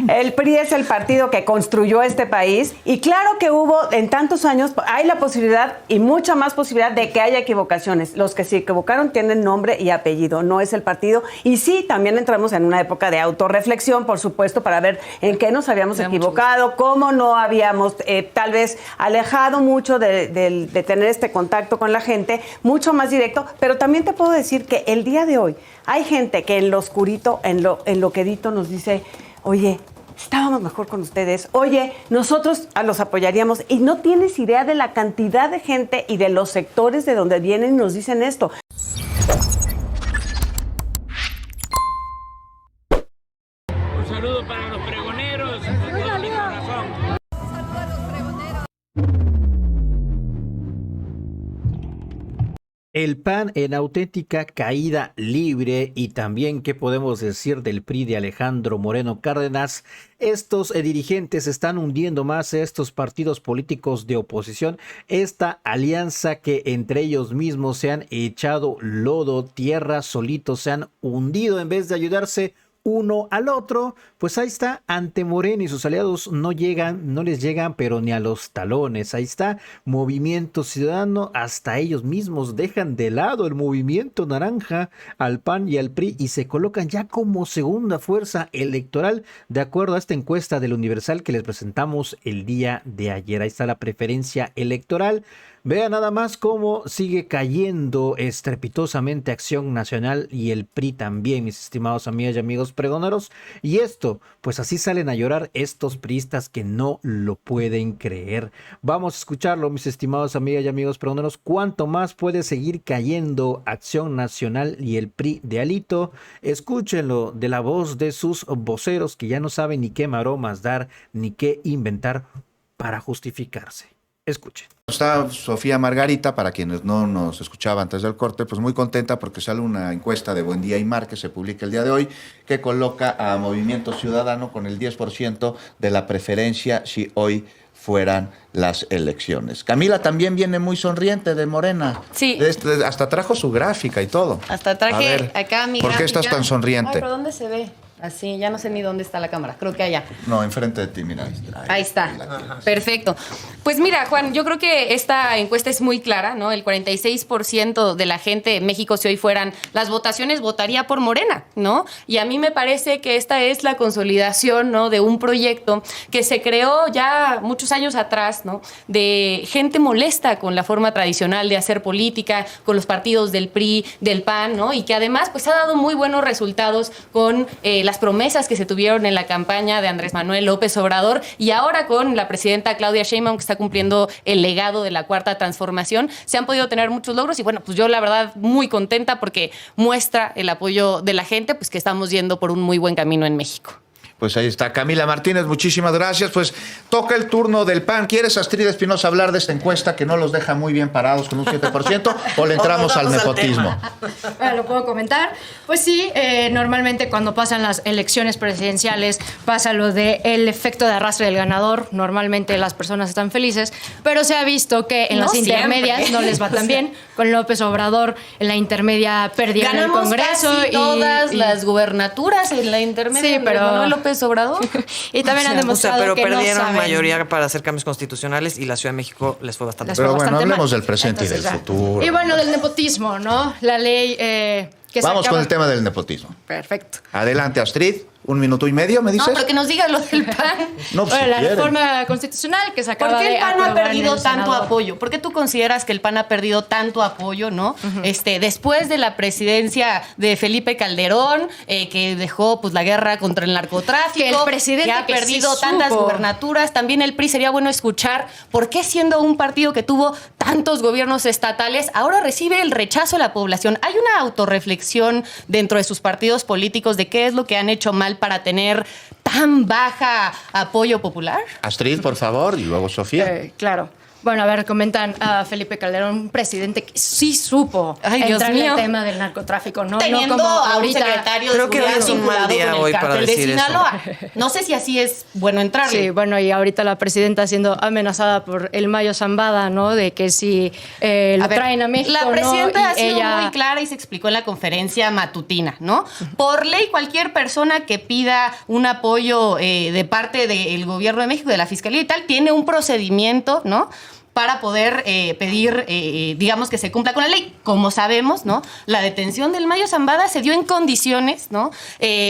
El PRI es el partido que construyó este país y claro que hubo en tantos años, hay la posibilidad y mucha más posibilidad de que haya equivocaciones. Los que se equivocaron tienen nombre y apellido, no es el partido. Y sí, también entramos en una época de autorreflexión, por supuesto, para ver en qué nos habíamos equivocado, cómo no habíamos tal vez alejado mucho de tener este contacto con la gente, mucho más directo. Pero también te puedo decir que el día de hoy hay gente que en lo oscurito, en lo quedito nos dice, oye, estábamos mejor con ustedes, oye, nosotros los apoyaríamos, y no tienes idea de la cantidad de gente y de los sectores de donde vienen y nos dicen esto. Un saludo para los pregoneros, con todo mi corazón. El PAN en auténtica caída libre. Y también, ¿qué podemos decir del PRI de Alejandro Moreno Cárdenas? Estos dirigentes están hundiendo más estos partidos políticos de oposición, esta alianza que entre ellos mismos se han echado lodo, tierra, solitos se han hundido en vez de ayudarse uno al otro. Pues ahí está, ante Morena y sus aliados no les llegan pero ni a los talones. Ahí está, Movimiento Ciudadano, hasta ellos mismos dejan de lado el Movimiento Naranja, al PAN y al PRI, y se colocan ya como segunda fuerza electoral, de acuerdo a esta encuesta del Universal que les presentamos el día de ayer. Ahí está la preferencia electoral. Vea nada más cómo sigue cayendo estrepitosamente Acción Nacional y el PRI también, mis estimados amigas y amigos pregoneros. Y esto, pues así salen a llorar estos priistas que no lo pueden creer. Vamos a escucharlo, mis estimados amigas y amigos pregoneros. ¿Cuánto más puede seguir cayendo Acción Nacional y el PRI de Alito? Escúchenlo de la voz de sus voceros, que ya no saben ni qué maromas dar ni qué inventar para justificarse. Escuchen. Está Sofía Margarita, para quienes no nos escuchaban antes del corte, pues muy contenta porque sale una encuesta de Buen Día y Mar que se publica el día de hoy, que coloca a Movimiento Ciudadano con el 10% de la preferencia si hoy fueran las elecciones. Camila también viene muy sonriente de Morena. Sí. Hasta trajo su gráfica y todo. Hasta traje acá mi ¿Por qué gráfica. estás tan sonriente? Ay, ¿pero dónde se ve? Así, ya no sé ni dónde está la cámara. Creo que allá. No, enfrente de ti, mira. Ahí está. Perfecto. Pues mira, Juan, yo creo que esta encuesta es muy clara, ¿no? El 46% de la gente en México, si hoy fueran las votaciones, votaría por Morena, ¿no? Y a mí me parece que esta es la consolidación, ¿no?, de un proyecto que se creó ya muchos años atrás, ¿no?, de gente molesta con la forma tradicional de hacer política, con los partidos del PRI, del PAN, ¿no? Y que además, pues, ha dado muy buenos resultados con las promesas que se tuvieron en la campaña de Andrés Manuel López Obrador, y ahora con la presidenta Claudia Sheinbaum, que está cumpliendo el legado de la Cuarta Transformación, se han podido tener muchos logros. Y bueno, pues yo la verdad muy contenta porque muestra el apoyo de la gente, pues que estamos yendo por un muy buen camino en México. Pues ahí está Camila Martínez, muchísimas gracias. Pues toca el turno del PAN. ¿Quieres, Astrid Espinosa, hablar de esta encuesta que no los deja muy bien parados con un 7%? ¿O le entramos al nepotismo? Bueno, lo puedo comentar. Pues sí, normalmente cuando pasan las elecciones presidenciales pasa lo del efecto de arrastre del ganador. Normalmente las personas están felices, pero se ha visto que en las intermedias no les va tan bien. Con López Obrador en la intermedia perdieron el Congreso. Casi todas las gubernaturas en la intermedia. Sí, pero López Obrador. Y también han demostrado pero que perdieron no saben. mayoría para hacer cambios constitucionales y la Ciudad de México les fue bastante Pero bueno, hablemos mal. del presente Entonces, y del futuro. Y bueno, del nepotismo, ¿no? La ley que Vamos se con acaba... el tema del nepotismo. Perfecto. Adelante, Astrid. 1 minuto y medio, ¿me dices? No, pero que nos diga lo del PAN. No, pues, Bueno, si la quieren. reforma constitucional que se acaba ¿Por qué de el PAN ha aprobar perdido en el tanto Senado. apoyo? ¿Por qué tú consideras que el PAN ha perdido tanto apoyo, no? Después de la presidencia de Felipe Calderón, que dejó pues la guerra contra el narcotráfico, Que el presidente que ha que perdido sí tantas supo. gubernaturas, también el PRI sería bueno escuchar por qué, siendo un partido que tuvo tantos gobiernos estatales, ahora recibe el rechazo de la población. ¿Hay una autorreflexión dentro de sus partidos políticos de qué es lo que han hecho mal para tener tan baja apoyo popular? Astrid, por favor, y luego Sofía. Claro. Bueno, a ver, comentan a Felipe Calderón, un presidente que sí supo entrar en el tema del narcotráfico, ¿no? Teniendo no como a un ahorita. secretario de Creo que seguridad hoy es un mal vinculado día con el hoy para cártel de decir eso. Sinaloa. No sé si así es bueno entrarle. Sí, bueno, y ahorita la presidenta siendo amenazada por el Mayo Zambada, ¿no? De que si lo traen a México, la presidenta ¿no? ha Y sido ella... muy clara y se explicó en la conferencia matutina, ¿no? Por ley, cualquier persona que pida un apoyo de parte del gobierno de México, de la Fiscalía y tal, tiene un procedimiento, ¿no?, para poder pedir, digamos, que se cumpla con la ley. Como sabemos, ¿no?, la detención del Mayo Zambada se dio en condiciones, ¿no?,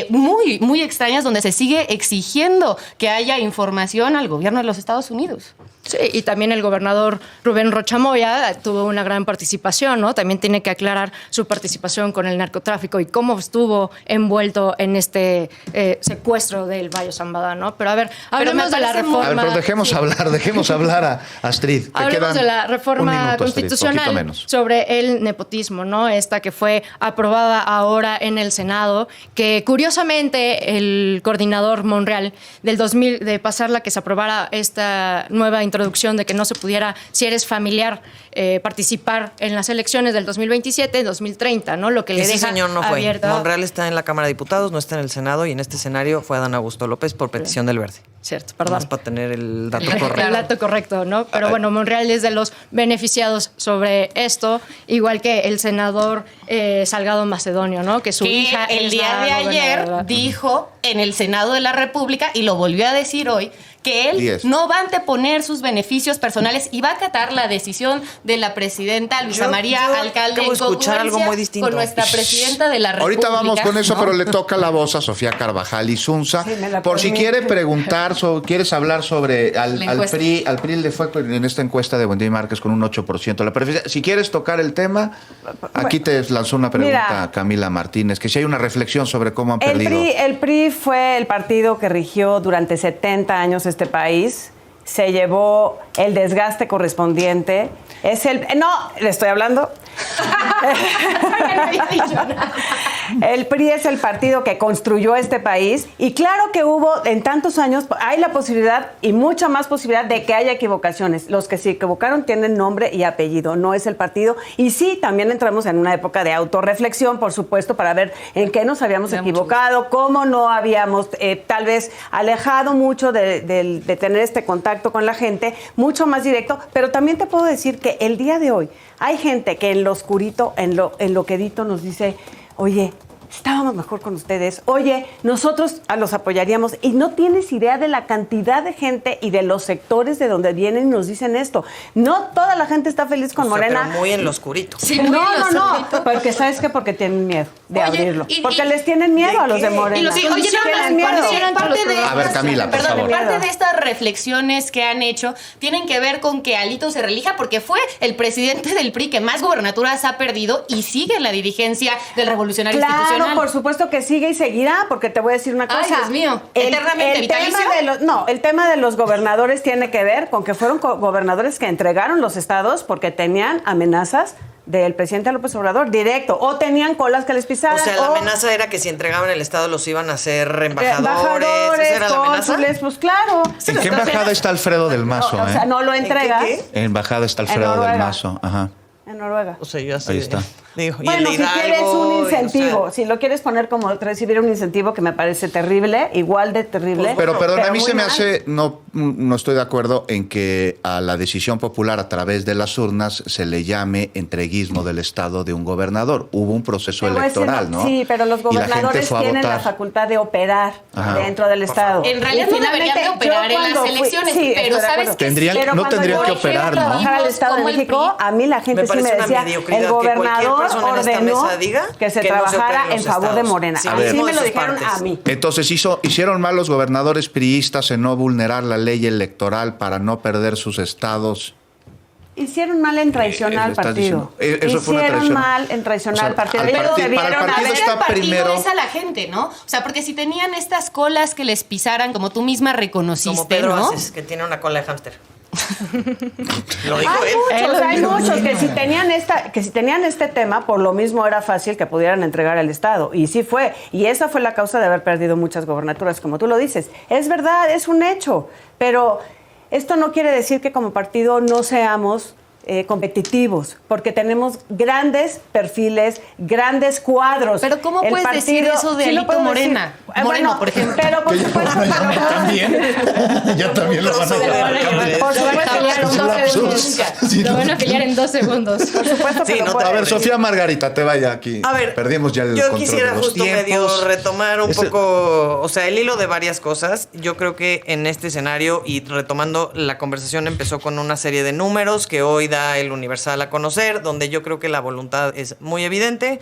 muy, muy extrañas, donde se sigue exigiendo que haya información al gobierno de los Estados Unidos. Sí, y también el gobernador Rubén Rocha Moya tuvo una gran participación, ¿no? También tiene que aclarar su participación con el narcotráfico y cómo estuvo envuelto en este secuestro del Mayo Zambada, ¿no? Pero a ver, hablemos de la reforma. A ver, pero dejemos hablar a Astrid. que Hablemos quedan de la un reforma minuto, Astrid, poquito constitucional menos. sobre el nepotismo, ¿no? Esta que fue aprobada ahora en el Senado, que curiosamente el coordinador Monreal del 2000, de pasarla que se aprobara esta nueva introducción de que no se pudiera, si eres familiar, participar en las elecciones del 2027, 2030, ¿no? Lo que le Ese deja señor no fue. abierta. Monreal está en la Cámara de Diputados, no está en el Senado, y en este escenario fue Adán Augusto López por petición del Verde. Cierto, perdón. Más para tener el dato El correcto. dato correcto, ¿no? Pero bueno, Monreal es de los beneficiados sobre esto, igual que el senador Salgado Macedonio, ¿no? Que su que hija el es día la de ayer gobernadora. dijo en el Senado de la República, y lo volvió a decir hoy, que él 10. no va a anteponer sus beneficios personales y va a acatar la decisión de la presidenta Luisa María Alcalde acabo de escuchar algo muy distinto. con nuestra presidenta de la República. Ahorita vamos con eso, ¿no? pero le toca la voz a Sofía Carvajal y Zunza. Sí, me la Por si permite. quiere preguntar, quieres hablar sobre La al encuesta. PRI. Al PRI le fue en esta encuesta de Buendía y Márquez con un 8%. La preferencia. Si quieres tocar el tema, aquí te lanzó una pregunta Mira. Camila Martínez, que si hay una reflexión sobre cómo han El perdido. El PRI fue el partido que rigió durante 70 años este país. Se llevó el desgaste correspondiente. No, le estoy hablando. El PRI es el partido que construyó este país y claro que hubo en tantos años, hay la posibilidad y mucha más posibilidad de que haya equivocaciones. Los que se equivocaron tienen nombre y apellido, no es el partido. Y sí, también entramos en una época de autorreflexión, por supuesto, para ver en qué nos habíamos equivocado, cómo no habíamos tal vez alejado mucho de tener este contacto con la gente, mucho más directo. Pero también te puedo decir que el día de hoy hay gente que en lo oscurito, en lo quedito nos dice, oye, estábamos mejor con ustedes, oye, nosotros los apoyaríamos, y no tienes idea de la cantidad de gente y de los sectores de donde vienen y nos dicen esto. No toda la gente está feliz con O sea, Morena. pero muy en lo oscurito. Sí, muy No, porque ¿sabes qué? Porque tienen miedo de Oye, abrirlo. y- Porque y- les tienen miedo a los de Morena. Y los Tienen oye, nada más, miedo. parte de A ver, estas- Camila, por perdón, favor. parte de estas reflexiones que han hecho tienen que ver con que Alito se relija porque fue el presidente del PRI que más gubernaturas ha perdido y sigue en la dirigencia del Revolucionario Claro, Institucional. por supuesto que sigue y seguirá, porque te voy a decir una cosa. Ay, Dios mío, ¿eternamente vitalicio? El tema de los gobernadores tiene que ver con que fueron gobernadores que entregaron los estados porque tenían amenazas del presidente López Obrador directo, o tenían colas que les O pisaran. sea, la amenaza era que si entregaban el Estado los iban a hacer embajadores. embajadores, ¿Esa era la amenaza? cónsules, pues claro. ¿En qué embajada está Alfredo del Mazo? O sea, no lo entregas. qué? En embajada está Alfredo del Noruega. Mazo. Ajá. En Noruega. O sea, yo así Ahí de- está. Digo, y el Bueno, de si quieres Hidalgo, un y, o sea, incentivo, si lo quieres poner como recibir un incentivo, que me parece terrible, igual de terrible. Pero perdón, a mí muy se me mal. hace, no estoy de acuerdo en que a la decisión popular a través de las urnas se le llame entreguismo del Estado de un gobernador. Hubo un proceso Te voy a decir, electoral, ¿no? Sí, pero los Y la gente gobernadores fue a tienen la votar. facultad de operar Ajá. dentro del Estado. En realidad Y no deberían de finalmente, operar yo en las cuando elecciones, sí, pero estoy de ¿sabes acuerdo. qué? Tendrían- Pero no cuando tendrían yo que operar, fui a ¿no? trabajar al Estado de Como el México, PRI. a mí la gente Me sí me parece una decía, mediocridad el que cualquier gobernador persona en esta ordenó mesa diga que se que no se trabajara operen en los favor de estados. Morena. Sí, A a mí ver. sí me lo sus dijeron partes. a mí. Entonces hicieron mal los gobernadores priistas en no vulnerar la ley electoral para no perder sus estados. Hicieron mal en traicionar al estás partido. diciendo, eso fue una Hicieron traición. mal en traicionar O sea, al partido. al Ellos partido- para el debieron partido haber- está el partido primero- es a la gente, ¿no? O sea, porque si tenían estas colas que les pisaran, como tú misma reconociste, Como Pedro ¿no? Aces, que tiene una cola de hámster. Lo dijo Hay él. hay muchos que si tenían este tema, por lo mismo era fácil que pudieran entregar al Estado. Y sí fue. Y esa fue la causa de haber perdido muchas gobernaturas, como tú lo dices. Es verdad, es un hecho. Pero esto no quiere decir que como partido no seamos competitivos, porque tenemos grandes perfiles, grandes cuadros. Pero ¿cómo puedes decir eso de Alito puedo Morena? decir. Moreno, por ejemplo. Pero por supuesto. Ya también lo van a llevar. Por supuesto. Lo van a afiliar en 2 segundos. Por supuesto que Sí, lo no, puedo. A ver, Sofía Margarita, te vaya aquí. A ver, perdimos ya el yo control quisiera de los justo medio tiempos. retomar un Ese- poco, o sea, el hilo de varias cosas. Yo creo que en este escenario, y retomando la conversación, empezó con una serie de números que hoy da el Universal a conocer, donde yo creo que la voluntad es muy evidente.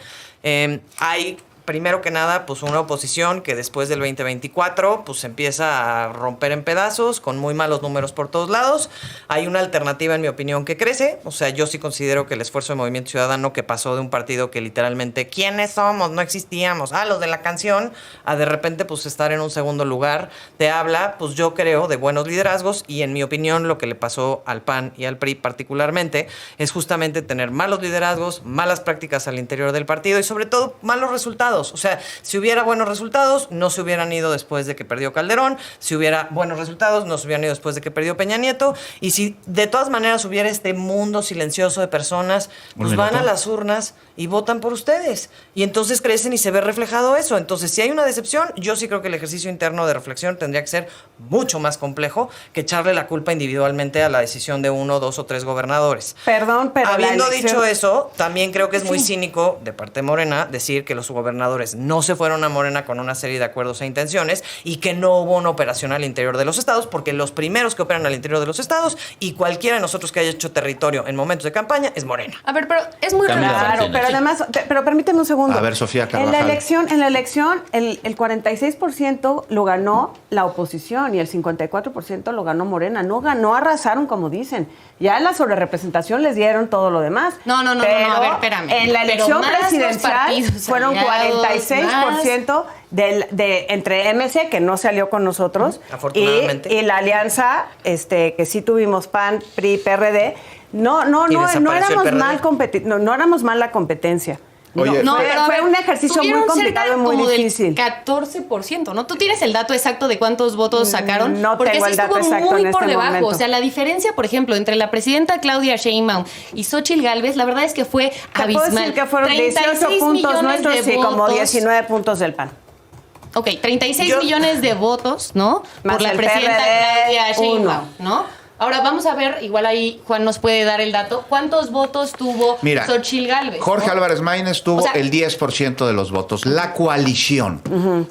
Hay, primero que nada, pues una oposición que después del 2024 pues empieza a romper en pedazos, con muy malos números por todos lados. Hay una alternativa, en mi opinión, que crece. O sea, yo sí considero que el esfuerzo de Movimiento Ciudadano, que pasó de un partido que literalmente, ¿quiénes somos? No existíamos. Los de la canción, a de repente pues estar en un segundo lugar, te habla, pues yo creo, de buenos liderazgos, y en mi opinión lo que le pasó al PAN y al PRI particularmente es justamente tener malos liderazgos, malas prácticas al interior del partido y sobre todo malos resultados. O sea, si hubiera buenos resultados, no se hubieran ido después de que perdió Calderón. Si hubiera buenos resultados, no se hubieran ido después de que perdió Peña Nieto. Y si de todas maneras hubiera este mundo silencioso de personas, pues van a las urnas y votan por ustedes. Y entonces crecen y se ve reflejado eso. Entonces, si hay una decepción, yo sí creo que el ejercicio interno de reflexión tendría que ser mucho más complejo que echarle la culpa individualmente a la decisión de 1, 2 o 3 gobernadores. Perdón, pero Habiendo la elección... dicho eso, también creo que es muy cínico de parte de Morena decir que los gobernadores no se fueron a Morena con una serie de acuerdos e intenciones y que no hubo una operación al interior de los estados, porque los primeros que operan al interior de los estados y cualquiera de nosotros que haya hecho territorio en momentos de campaña es Morena. A ver, pero es muy Camila raro. Claro, Martínez. pero además, pero permíteme un segundo. A ver, Sofía En Carvajal. la elección, el 46% lo ganó la oposición y el 54% lo ganó Morena. No ganó, arrasaron, como dicen. Ya en la sobrerepresentación les dieron todo lo demás. No, a ver, espérame. En la Pero elección más los presidencial partidos fueron aliados, 46% entre MC, que no salió con nosotros, Afortunadamente. y la alianza, que sí tuvimos PAN, PRI, PRD. No desapareció el éramos PRD. no éramos mal la competencia. Oye, No, pero a fue ver, un ejercicio muy tuvieron complicado y cerca muy como del difícil. 14%, ¿no? ¿Tú tienes el dato exacto de cuántos votos sacaron? No Porque tengo sí el dato estuvo exacto muy en por este debajo. momento. O sea, la diferencia, por ejemplo, entre la presidenta Claudia Sheinbaum y Xóchitl Gálvez, la verdad es que fue Te puedo abismal. decir que fueron 18 36 puntos millones nuestros de y como votos. 19 puntos del PAN. Ok, 36 Yo- millones de votos, ¿no? Más por la el presidenta PRD, Claudia Sheinbaum, uno. ¿no? Ahora vamos a ver, igual ahí Juan nos puede dar el dato, ¿cuántos votos tuvo Mira, Xóchitl Gálvez? Jorge ¿no? Álvarez Maínez tuvo O sea, el 10% de los votos. La coalición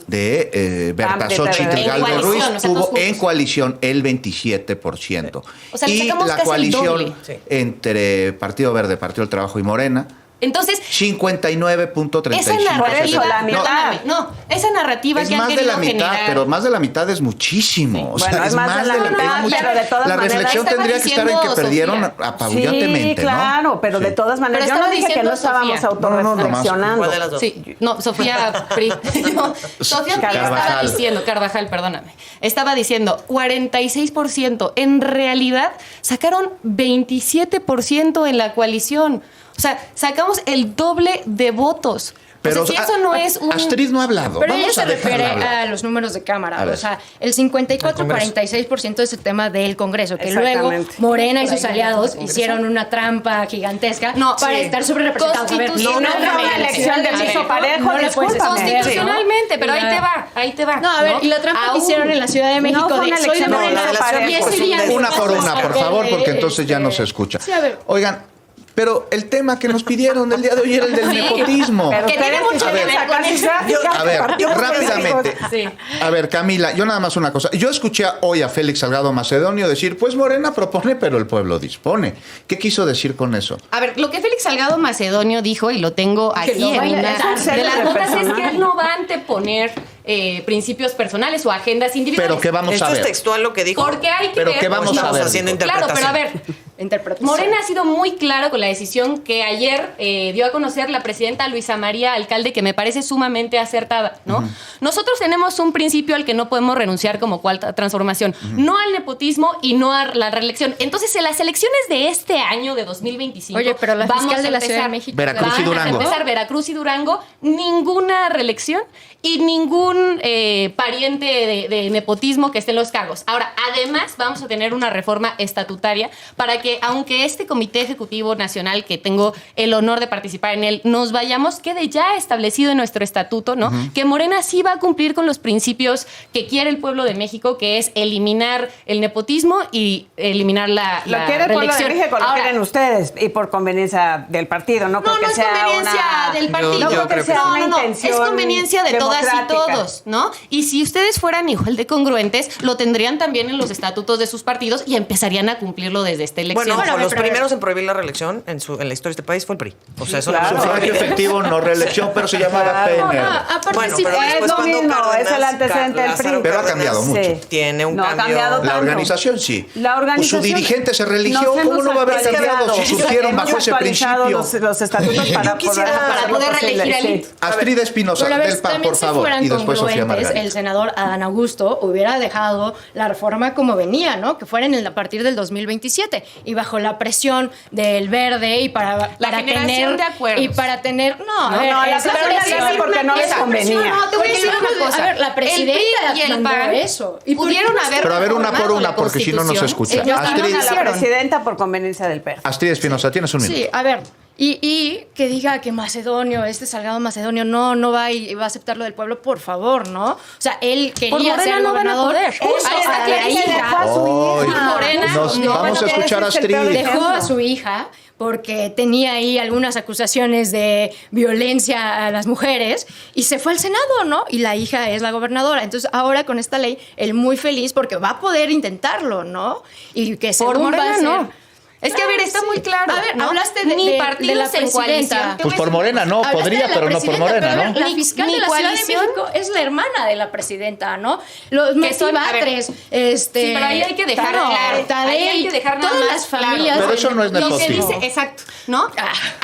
de Berta PAN, Xochitl en Gálvez coalición, Ruiz o sea, todos tuvo juntos. en coalición el 27%. O sea, le y sacamos la casi el coalición doble. Sí. entre Partido Verde, Partido del Trabajo y Morena, Entonces, 59.35%. esa narrativa, Por eso, la mitad. perdóname, no, esa narrativa Es que han más de querido la mitad, generar. pero más de la mitad es muchísimo. O sea, Bueno, es más de la mitad, es mucho. pero de todas La maneras reflexión estaba tendría que estar en que diciendo perdieron Sofía. apabullantemente, Sí, claro, ¿no? pero de Sí. todas maneras, Pero yo no estaba dije que no diciendo estábamos Sofía. autorreflexionando. ¿Cuál de las dos? Sí, no, Sofía Pri. No, Sofía Pri estaba Carvajal. diciendo, Carvajal, perdóname. Estaba diciendo 46%. En realidad, sacaron 27% en la coalición. O sea, sacamos el doble de votos. Pero, o sea, si eso no es un... Astrid no ha hablado. Pero ella Vamos se a dejarla refiere hablar. a los números de A Cámara. ver. O sea, el 54-46% es el tema del Congreso, que luego Exactamente. Morena y sus aliados hicieron una trampa gigantesca para estar sobre representados. A ver, Constitucionalmente. No fue una elección de piso parejo, no le puedes discúlpame. esconder, ¿no? Constitucionalmente, pero ahí te va. No, a ver, y la trampa que hicieron en la Ciudad de México fue una de soy de elección de Morena, piso parejo. y ese día Una por una, por favor, porque entonces ya no se este, escucha. Sí, a ver. Oigan, pero el tema que nos pidieron el día de hoy era el del nepotismo. Pero Que tiene ustedes mucho que quisieron ver con sacar eso. sus A ver, partidos rápidamente. políticos. Sí. A ver, Camila, yo nada más una cosa. Yo escuché hoy a Félix Salgado Macedonio decir, pues Morena propone, pero el pueblo dispone. ¿Qué quiso decir con eso? A ver, lo que Félix Salgado Macedonio dijo, y lo tengo Que aquí lo en vaya a una hacer de las de notas, es que personal. él no va a anteponer principios personales o agendas individuales. Pero ¿qué vamos Esto a es ver? textual lo que dijo. Porque hay que Pero ver... ¿qué vamos a Estamos ver? haciendo dijo? Claro, pero a ver, interpretación. Morena ha sido muy claro con la decisión que ayer dio a conocer la presidenta Luisa María Alcalde, que me parece sumamente acertada, ¿no? Nosotros tenemos un principio al que no podemos renunciar como cuarta transformación, no al nepotismo y no a la reelección. Entonces, en las elecciones de este año, de 2025, Oye, pero la vamos fiscal a de la Ciudad de empezar- México. Veracruz y vamos a Durango. empezar Veracruz y Durango, ninguna reelección y ningún pariente de nepotismo que esté en los cargos. Ahora, además, vamos a tener una reforma estatutaria para que, aunque este Comité Ejecutivo Nacional, que tengo el honor de participar en él, nos vayamos, quede ya establecido en nuestro estatuto, ¿no? Que Morena sí va a cumplir con los principios que quiere el pueblo de México, que es eliminar el nepotismo y eliminar la Lo quiere el pueblo de reelección. México, lo Ahora, quieren ustedes y por conveniencia del partido. No creo no que es sea conveniencia una... del partido. Yo No creo que creo que sea una es intención conveniencia de todas y democrática. todos, ¿no? Y si ustedes fueran igual de congruentes, lo tendrían también en los estatutos de sus partidos y empezarían a cumplirlo desde esta elección. Bueno, los pero- primeros en prohibir la reelección en la historia de este país fue el PRI. O sea, eso claro. no se Sufragio efectivo, no reelección, pero se llamaba Claro. PNR. Aparte, Bueno, sí, pero es después lo cuando mismo, Cárdenas, es el antecedente del Lázaro PRI. Pero ha cambiado mucho. Sí. Tiene un No ha cambio. cambiado La tanto. organización sí. La Pues organización. su dirigente se religió, Nos ¿cómo hemos no va a haber actualizado. cambiado si surgieron Hemos bajo ese actualizado principio? los estatutos para Yo quisiera- para poder reelegir al INE. Astrid Espinosa, Pero a ver, del PAN, también por si favor, fueran y después Sofía congruentes, Margarita. el senador Adán Augusto hubiera dejado la reforma como venía, ¿no? Que fuera a partir del 2027 y bajo la presión del Verde y para generación tener de acuerdos. y para tener no, No, la esa presión la presión- tiene porque no les esa convenía. presión, no, te voy a Porque decir una una cosa. A ver, la el PRI presidenta y el mandó PAN eso. ¿Y por qué pudieron no se- haber Pero a ver, una por reformado una, la porque si no, no se Constitución. escucha. Ellos Astrid, Astrid- la presidenta por conveniencia del PER. Astrid Espinosa, tienes un minuto. Sí, a ver, y que diga que Macedonio, Salgado Macedonio, no va y va a aceptar lo del pueblo, por favor, ¿no? O sea, él quería Morena ser el no van a gobernador. poder. Justo, Ahí está a la clarísimo. hija. Hoy, Morena, nos no, vamos a bueno, escuchar a ese es el peor Astrid. ejemplo. Dejó a su hija porque tenía ahí algunas acusaciones de violencia a las mujeres y se fue al Senado, ¿no? Y la hija es la gobernadora. Entonces, ahora con esta ley, él muy feliz porque va a poder intentarlo, ¿no? Y que Por según va a Morena ser- no. Es que, a ver, está Sí. muy claro. A ver, ¿no? hablaste Ni de partidos la en presidenta. coalición. Te Pues voy a por decir- Morena no, Hablaste podría, de la pero no por presidenta, Morena, pero a ¿no? ver, la fiscal Ni de la Ciudad de coalición. México es la hermana de la presidenta, ¿no? Los Que son- a ver, Batres, Sí, pero ahí hay que dejar claro, claro. Tadei, Ahí hay que dejar nada todas más las familias. Pero eso no es Lo que nepotismo. dice, exacto, ¿no?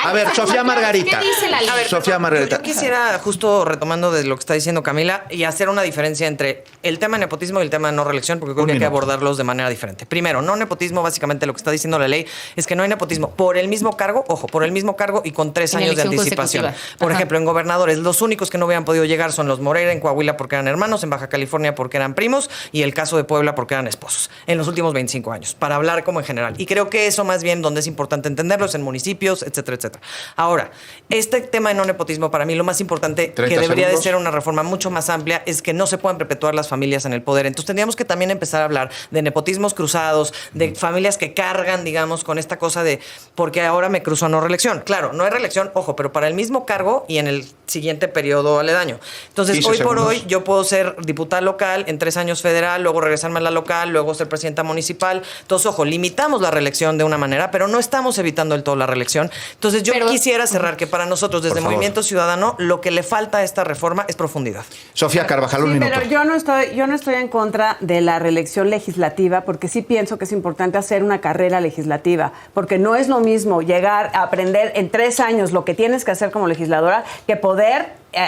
A ver, Sofía Margarita. ¿Qué dice la ley? A ver, Sofía Margarita. Yo quisiera, justo retomando de lo que está diciendo Camila, y hacer una diferencia entre el tema de nepotismo y el tema de no reelección, porque creo Un que hay que minuto. abordarlos de manera diferente. Primero, no nepotismo, básicamente lo que está diciendo la ley es que no hay nepotismo por el mismo cargo, ojo, por el mismo cargo y con 3 En años de elección anticipación. consecutiva. Por Ajá. ejemplo, en gobernadores, los únicos que no hubieran podido llegar son los Moreira en Coahuila porque eran hermanos, en Baja California porque eran primos y el caso de Puebla porque eran esposos en los últimos 25 años, para hablar como en general. Y creo que eso más bien donde es importante entenderlo es en municipios, etcétera, etcétera. Ahora, este tema de no nepotismo, para mí lo más importante 30 que debería de segundos. ser una reforma mucho más amplia es que no se puedan perpetuar las familias en el poder. Entonces tendríamos que también empezar a hablar de nepotismos cruzados, de familias que cargan, digamos, con esta cosa de porque ahora me cruzo a no reelección. Claro, no hay reelección, ojo, pero para el mismo cargo y en el siguiente periodo aledaño. Entonces, 15 hoy por segundos. hoy yo puedo ser diputada local, en 3 años federal, luego regresarme a la local, luego ser presidenta municipal. Entonces, ojo, limitamos la reelección de una manera, pero no estamos evitando del todo la reelección. Entonces, yo Pero- quisiera cerrar que para nosotros, desde Por favor. Movimiento Ciudadano, lo que le falta a esta reforma es profundidad. Sofía Carvajal, un Sí, minuto. pero yo no estoy en contra de la reelección legislativa porque sí pienso que es importante hacer una carrera legislativa, porque no es lo mismo llegar a aprender en 3 años lo que tienes que hacer como legisladora que poder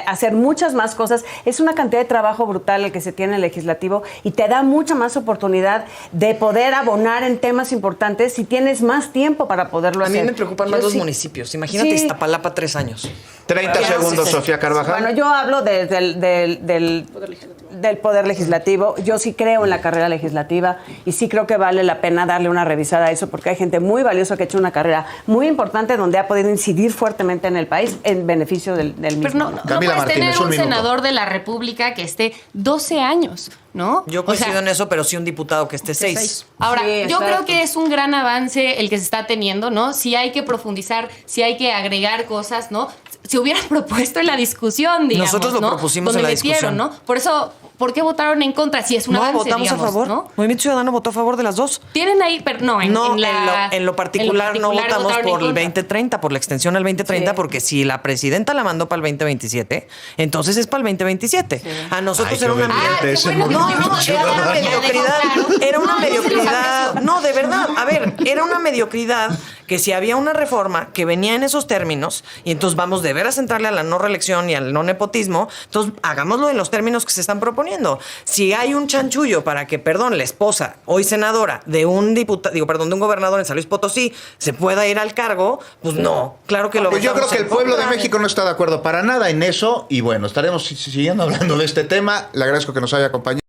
hacer muchas más cosas. Es una cantidad de trabajo brutal el que se tiene en el legislativo y te da mucha más oportunidad de poder abonar en temas importantes si tienes más tiempo para poderlo A hacer. mí me preocupan Yo más los sí- municipios. Imagínate Sí. Iztapalapa 3 años. 30 segundos, Sofía Carvajal. Bueno, yo hablo del Poder Legislativo. Yo sí creo en la carrera legislativa y sí creo que vale la pena darle una revisada a eso porque hay gente muy valiosa que ha hecho una carrera muy importante donde ha podido incidir fuertemente en el país en beneficio del mismo. Pero no, ¿no? no Camila puedes Martínez, tener un un minuto. senador de la República que esté 12 años, ¿no? Yo O coincido sea, en eso, pero sí un diputado que esté 6. Ahora, Sí, yo exacto. creo que es un gran avance el que se está teniendo, ¿no? Si hay que profundizar, si hay que agregar cosas, ¿no? Se hubieran propuesto en la discusión, digamos, Nosotros lo ¿no? propusimos Donde en la metieron, discusión. ¿no? Por eso, ¿por qué votaron en contra? Si es un No, avance, votamos digamos, a favor. ¿no? Movimiento Ciudadano votó a favor de las dos. Tienen ahí, pero no, en lo particular no votamos votaron en por el contra. 2030, por la extensión al 2030, Sí. porque si la presidenta la mandó para el 2027, entonces es para el 2027. A nosotros Ay, qué era una obediente Ah, qué ese bueno que No, tuvimos no, que era una dejar mediocridad. claro. Era una No, no se les mediocridad. apreció. No, de verdad. A ver, era una mediocridad que si había una reforma que venía en esos términos, y entonces vamos de veras a entrarle a la no reelección y al no nepotismo, entonces hagámoslo en los términos que se están proponiendo. Si hay un chanchullo para que, la esposa, hoy senadora, de un diputado, de un gobernador en San Luis Potosí, se pueda ir al cargo, pues no, claro que lo Pues yo creo votamos que en el pueblo de contra. México no está de acuerdo para nada en eso y bueno, estaremos siguiendo hablando de este tema. Le agradezco que nos haya acompañado.